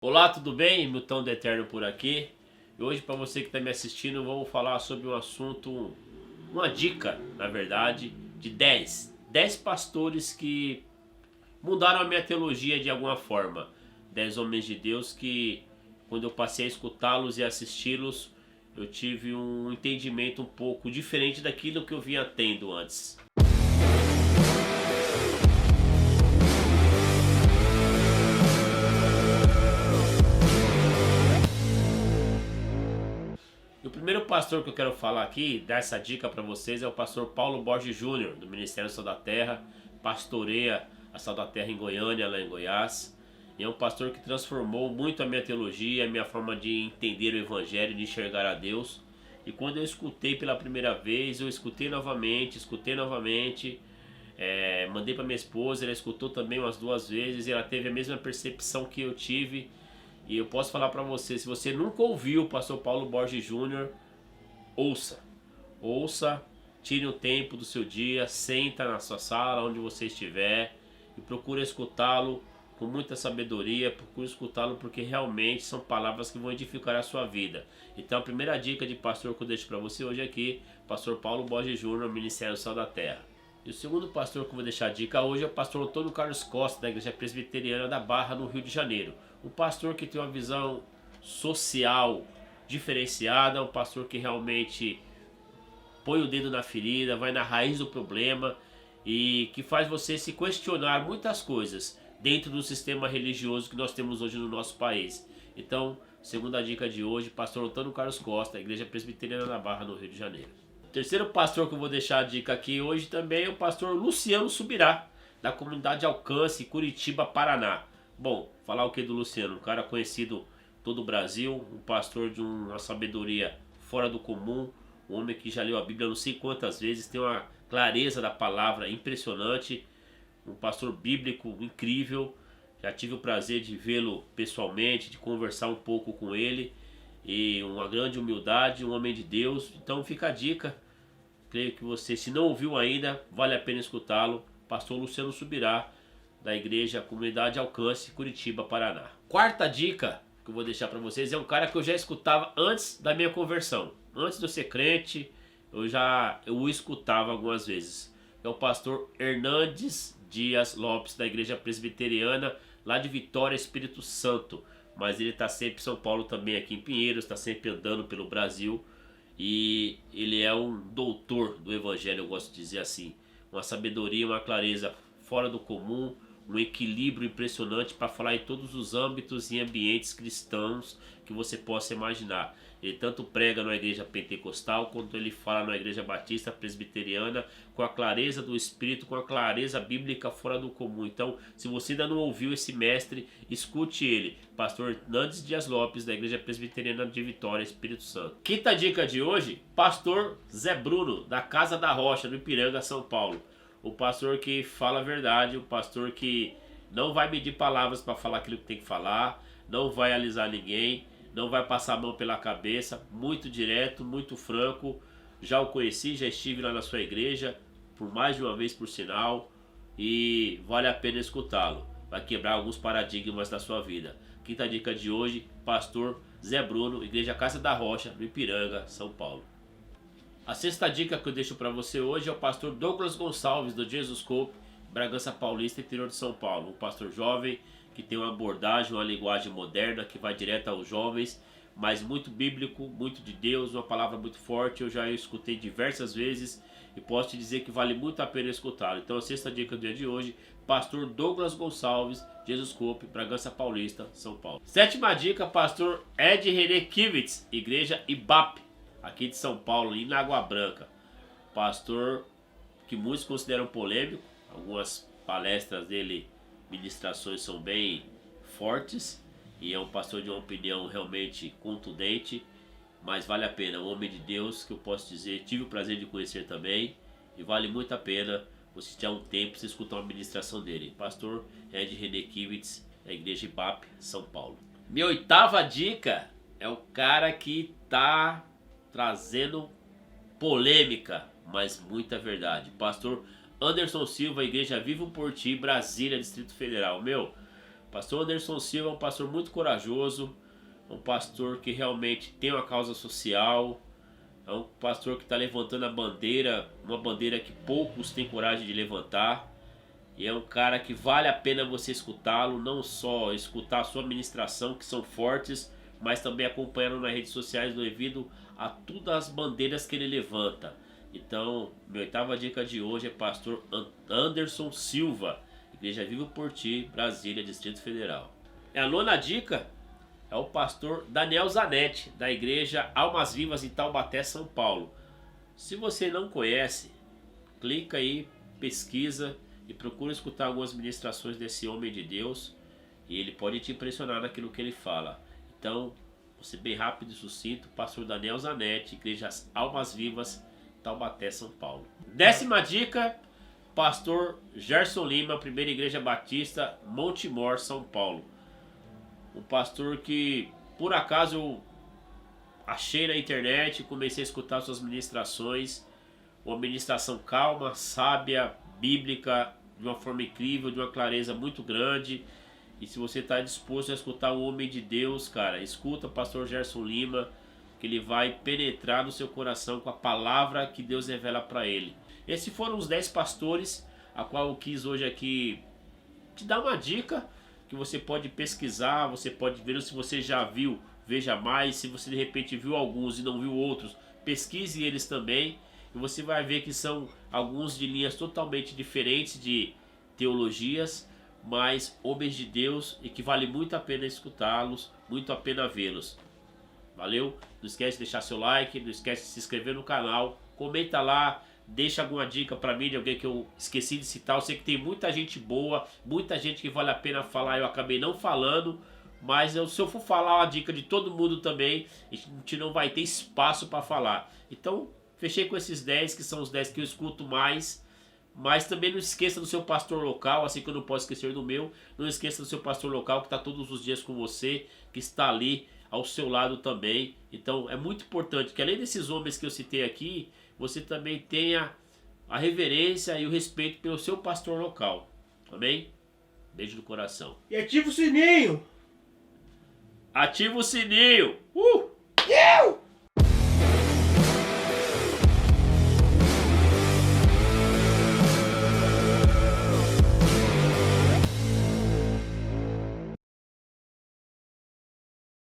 Olá, tudo bem? Milton do Eterno por aqui. E hoje, para você que está me assistindo, vamos falar sobre um assunto, uma dica, na verdade, de dez pastores que mudaram a minha teologia de alguma forma. 10 homens de Deus que, quando eu passei a escutá-los e assisti-los, eu tive um entendimento um pouco diferente daquilo que eu vinha tendo antes. E o primeiro pastor que eu quero falar aqui, dar essa dica para vocês, é o pastor Paulo Borges Júnior, do Ministério Sal da Terra, pastoreia a Sal da Terra em Goiânia, lá em Goiás. E é um pastor que transformou muito a minha teologia, a minha forma de entender o Evangelho, de enxergar a Deus. E quando eu escutei pela primeira vez, eu escutei novamente, mandei para minha esposa, ela escutou também umas duas vezes e ela teve a mesma percepção que eu tive. E eu posso falar para você, se você nunca ouviu o pastor Paulo Borges Júnior, ouça. Ouça, tire o tempo do seu dia, senta na sua sala, onde você estiver, e procure escutá-lo com muita sabedoria, procure escutá-lo porque realmente são palavras que vão edificar a sua vida. Então a primeira dica de pastor que eu deixo para você hoje aqui, pastor Paulo Borges Júnior, Ministério Sal da Terra. E o segundo pastor que eu vou deixar a dica hoje é o pastor Antônio Carlos Costa, da Igreja Presbiteriana da Barra, no Rio de Janeiro. Um pastor que tem uma visão social diferenciada, um pastor que realmente põe o dedo na ferida, vai na raiz do problema e que faz você se questionar muitas coisas dentro do sistema religioso que nós temos hoje no nosso país. Então, segunda dica de hoje, pastor Antônio Carlos Costa, da Igreja Presbiteriana da Barra, no Rio de Janeiro. O terceiro pastor que eu vou deixar a dica aqui hoje também é o pastor Luciano Subirá, da comunidade Alcance, Curitiba, Paraná. Bom, falar o que do Luciano? Um cara conhecido em todo o Brasil, um pastor de uma sabedoria fora do comum, um homem que já leu a Bíblia não sei quantas vezes, tem uma clareza da palavra impressionante, um pastor bíblico incrível. Já tive o prazer de vê-lo pessoalmente, de conversar um pouco com ele, e uma grande humildade, um homem de Deus. Então fica a dica, creio que você, se não ouviu ainda, vale a pena escutá-lo. Pastor Luciano Subirá, da Igreja Comunidade Alcance, Curitiba, Paraná. Quarta dica que eu vou deixar para vocês é um cara que eu já escutava antes da minha conversão. Antes de eu ser crente, eu o escutava algumas vezes. É o pastor Hernandes Dias Lopes, da Igreja Presbiteriana, lá de Vitória, Espírito Santo. Mas ele está sempre em São Paulo também, aqui em Pinheiros, está sempre andando pelo Brasil. E ele é um doutor do Evangelho, eu gosto de dizer assim. Uma sabedoria, uma clareza fora do comum, um equilíbrio impressionante para falar em todos os âmbitos e ambientes cristãos que você possa imaginar. Ele tanto prega na igreja pentecostal, quanto ele fala na igreja batista presbiteriana, com a clareza do Espírito, com a clareza bíblica fora do comum. Então, se você ainda não ouviu esse mestre, escute ele, pastor Hernandes Dias Lopes, da Igreja Presbiteriana de Vitória, Espírito Santo. Quinta dica de hoje, pastor Zé Bruno, da Casa da Rocha, no Ipiranga, São Paulo. O pastor que fala a verdade, o pastor que não vai medir palavras para falar aquilo que tem que falar, não vai alisar ninguém, não vai passar a mão pela cabeça, muito direto, muito franco. Já o conheci, já estive lá na sua igreja, por mais de uma vez por sinal, e vale a pena escutá-lo. Vai quebrar alguns paradigmas da sua vida. Quinta dica de hoje, pastor Zé Bruno, Igreja Casa da Rocha, no Ipiranga, São Paulo. A sexta dica que eu deixo para você hoje é o pastor Douglas Gonçalves, do Jesus Scope, Bragança Paulista, interior de São Paulo. Um pastor jovem que tem uma abordagem, uma linguagem moderna que vai direto aos jovens, mas muito bíblico, muito de Deus, uma palavra muito forte. Eu já escutei diversas vezes e posso te dizer que vale muito a pena escutá-lo. Então a sexta dica do dia de hoje, pastor Douglas Gonçalves, Jesus Scope, Bragança Paulista, São Paulo. Sétima dica, pastor Ed René Kivitz, Igreja IBAP, aqui de São Paulo, em Água Branca. Pastor que muitos consideram polêmico, algumas palestras dele, ministrações são bem fortes, e é um pastor de uma opinião realmente contundente, mas vale a pena, um homem de Deus que eu posso dizer, tive o prazer de conhecer também, e vale muito a pena você ter um tempo para escutar uma ministração dele. Pastor Ed René Kivitz, da Igreja IBAP, São Paulo. Minha oitava dica é o cara que está trazendo polêmica, mas muita verdade. Pastor Anderson Silva, Igreja Vivo por Ti, Brasília, Distrito Federal. Pastor Anderson Silva é um pastor muito corajoso, um pastor que realmente tem uma causa social, é um pastor que está levantando a bandeira, uma bandeira que poucos têm coragem de levantar. E é um cara que vale a pena você escutá-lo, não só escutar a sua ministração, que são fortes, mas também acompanhá-lo nas redes sociais devido a todas as bandeiras que ele levanta. Então, minha oitava dica de hoje é pastor Anderson Silva, Igreja Viva por Ti, Brasília, Distrito Federal. A nona dica é o pastor Daniel Zanetti, da Igreja Almas Vivas em Taubaté, São Paulo. Se você não conhece, clica aí, pesquisa e procura escutar algumas ministrações desse homem de Deus, e ele pode te impressionar naquilo que ele fala. Então, você bem rápido e sucinto, pastor Daniel Zanetti, Igrejas Almas Vivas, Taubaté, São Paulo. Décima dica, pastor Gerson Lima, Primeira Igreja Batista, Montemor, São Paulo. Um pastor que, por acaso, eu achei na internet, comecei a escutar suas ministrações, uma ministração calma, sábia, bíblica, de uma forma incrível, de uma clareza muito grande. E se você está disposto a escutar um homem de Deus, cara, escuta o pastor Gerson Lima, que ele vai penetrar no seu coração com a palavra que Deus revela para ele. Esses foram os 10 pastores, a qual eu quis hoje aqui te dar uma dica, que você pode pesquisar, você pode ver se você já viu, veja mais. Se você de repente viu alguns e não viu outros, pesquise eles também. E você vai ver que são alguns de linhas totalmente diferentes de teologias, mas homens de Deus e que vale muito a pena escutá-los, muito a pena vê-los. Valeu? Não esquece de deixar seu like, não esquece de se inscrever no canal, comenta lá, deixa alguma dica pra mim de alguém que eu esqueci de citar. Eu sei que tem muita gente boa, muita gente que vale a pena falar, eu acabei não falando, mas se eu for falar uma dica de todo mundo também, a gente não vai ter espaço para falar. Então, fechei com esses 10, que são os 10 que eu escuto mais. Mas também não esqueça do seu pastor local, assim que eu não posso esquecer do meu. Não esqueça do seu pastor local que está todos os dias com você, que está ali ao seu lado também. Então é muito importante que além desses homens que eu citei aqui, você também tenha a reverência e o respeito pelo seu pastor local. Amém? Beijo no coração. E ativa o sininho! Ativa o sininho!